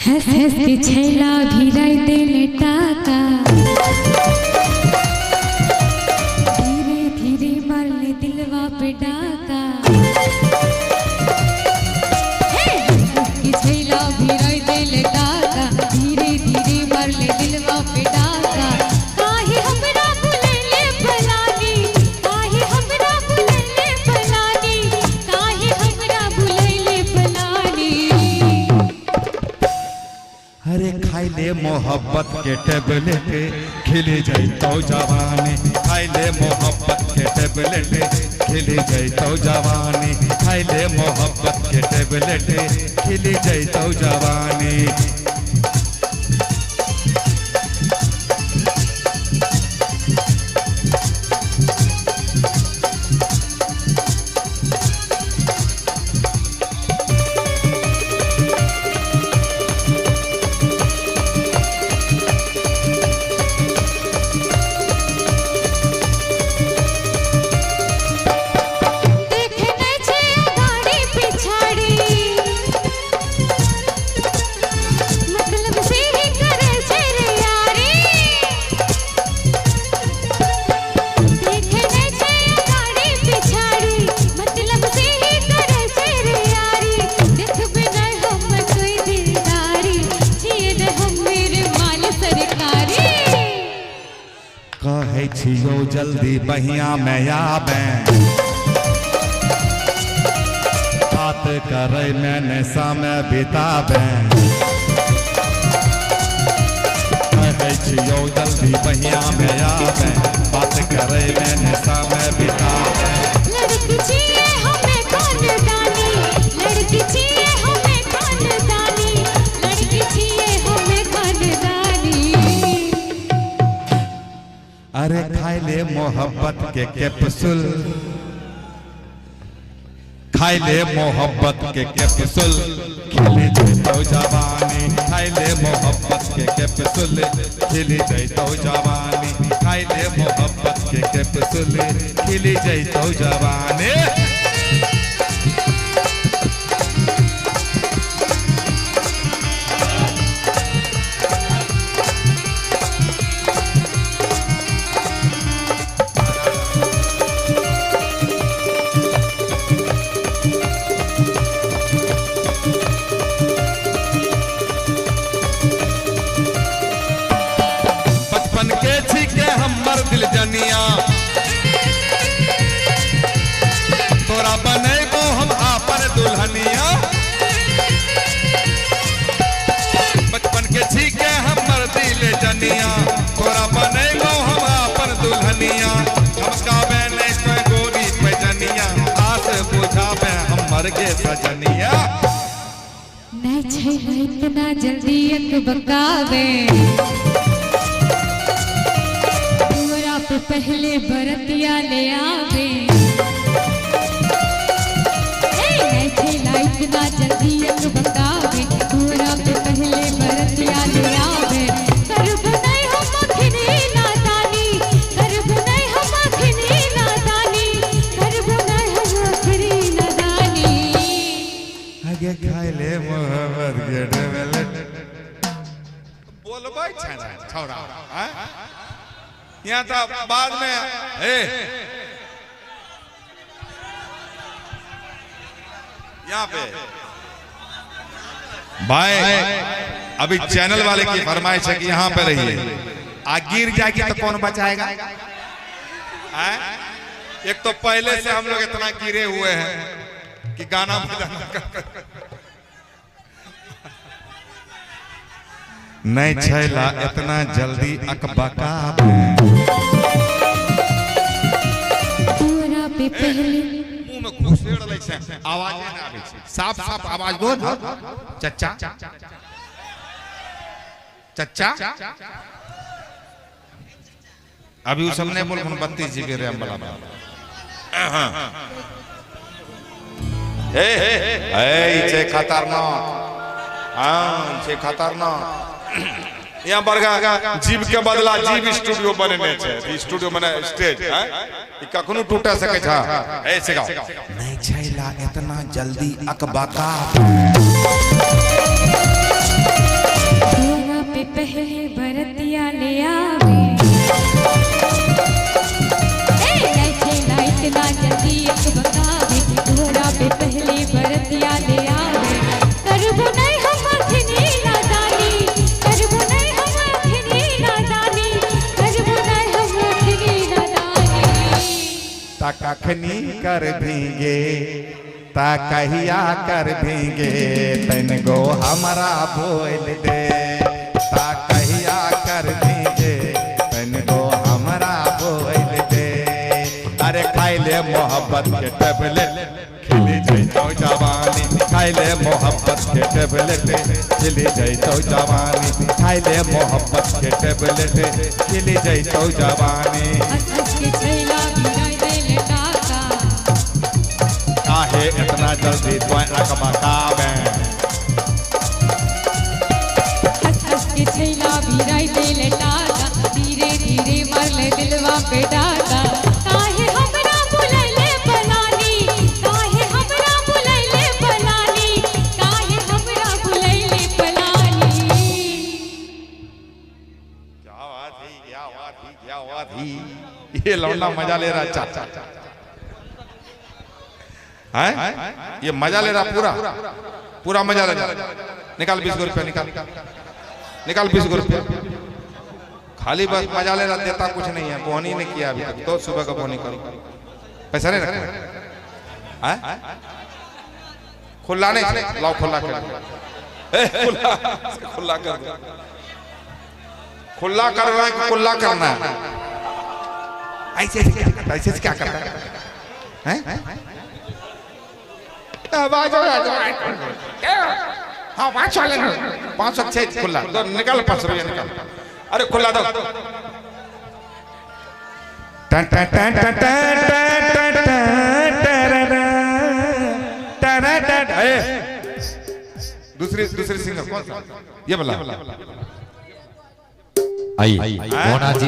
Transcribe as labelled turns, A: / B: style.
A: हंस हंस के छैला भिराई देले टाका, धीरे धीरे मारले दिलवा पे डाका। हंस हंस के छैला भिराई देले टाका, धीरे धीरे मारले दिलवा पे डाका। काहे हमरा बुलेले फलानी, काहे हमरा बुलेले फलानी, काहे हमरा बुलेले फलानी।
B: अरे खाइले मोहब्बत के टेबलेट खिले जाइतो जवानी, खाइले मोहब्बत के टेबलेट खिले जाइतो जवानी, खाइले मोहब्बत के टेबलेट खिले जाइतो जवानी। कहे छियो जल्दी बहिया में आबे, बात करे मैंने समय बिताबे। कहे छियो जल्दी बहिया में आबे, बात करे मैंने समय बिताबे।
A: लड़की चाहिए हमें खानदानी, लड़की चाहिए हमें खानदानी, लड़की चाहिए हमें खानदानी।
B: अरे खाइले मोहब्बत के कैप्सूल, खाइले मोहब्बत के कैप्सूल खिले जाइतो जवानी, खाइले मोहब्बत के कैप्सूल खिले जाइतो जवानी, खाइले मोहब्बत के कैप्सूल खिले जाइतो जवानी। बचपन के छिके हमर दिल जनिया, तोरा बनेबो हम आपन दुल्हनिया। बचपन के छिके हमर दिल जनिया, तोरा बनेबो हम आपन दुल्हनिया। चमकाबे नहीं कोई गोरी पे जनिया, आस बुझाबे हमर के सजनिया।
A: नहीं छैला इतना जल्दी अक बकावे, पहले बरतिया ले आवे। नहीं छैला इतना जल्दी अक बकावे, पूरा पे पहले बरतिया ले आवे। करब नहीं हम अखनी नादानी, करब नहीं हम अखनी नादानी, करब नहीं हम अखनी नादानी।
B: आगे खाइले मोहब्बत के टेबलेट बोलबै छौड़ा, हैं यहाँ तो बाद में यहाँ पे भाई अभी चैनल वाले की फरमाइश है कि यहाँ पे रहिए, आ गिर जाएगी तो कौन बचाएगा? एक तो पहले से हम लोग इतना गिरे हुए हैं कि गाना बजाना नहीं छैला इतना जल्दी अकबका
A: पूरा पे पहले
B: मुंह में घुसेड़ ले छै, आवाज नहीं आबै छै। साफ साफ आवाज दो ना चच्चा चच्चा। अभी उस हमने बोल 32 GB रैम वाला ए छे खतरनाक, हां छे खतरनाक। यहाँ बरगा जीव के बदला जीव स्टूडियो बनेने छै, स्टूडियो बने स्टेज है, ई कखनो टूट सके छै। ऐसे गाओ नहीं छैला इतना जल्दी अकबका।
C: कखनी कर भीगे ता कहिया कर भीगे तन गो हमरा बोल दे ता कहिया कर भीगे तन गो हमरा बोल दे अरे खाइले मोहब्बत के टेबलेट खिली जैतो जवानी खाइले मोहब्बत के टेबलेट खिली जैतो जवानी खाइले मोहब्बत के टेबलेट खिली जैतो जवानी
A: हंस हंस के छैला भिराई देले टाका
C: काहे इतना जल्दी तो अकबा कावे
A: हंस हंस के छैला भिराई देले टाका धीरे धीरे मरले दिलवा पे डाका काहे हमरा बुलैले पलानी काहे हमरा बुलैले पलानी काहे हमरा बुलैले पलानी
B: क्या बात है, क्या बात है, क्या बात है। ये लौंडा मजा ले रहा है, चाचा हैं? ये मजा ले रहा पूरा पूरा मजा ले रहा। निकाल 20 रुपया निकाल 20 रुपया खाली बस मजा ले रहा, देता कुछ नहीं है। बोहनी ने किया अभी तक तो सुबह का बोहनी करो, पैसा नहीं रखना हैं? खुला नहीं लाओ, खुला कर खुला कर खुला कर रहा है कि खुला करना है? ऐसे क्या करता है? हाँ 5 वाले 506 खुला तो निकाल 5 रुपया निकाल। अरे खुला दो दूसरी सिंगर कौन सा? ये बोला
D: आई मोना जी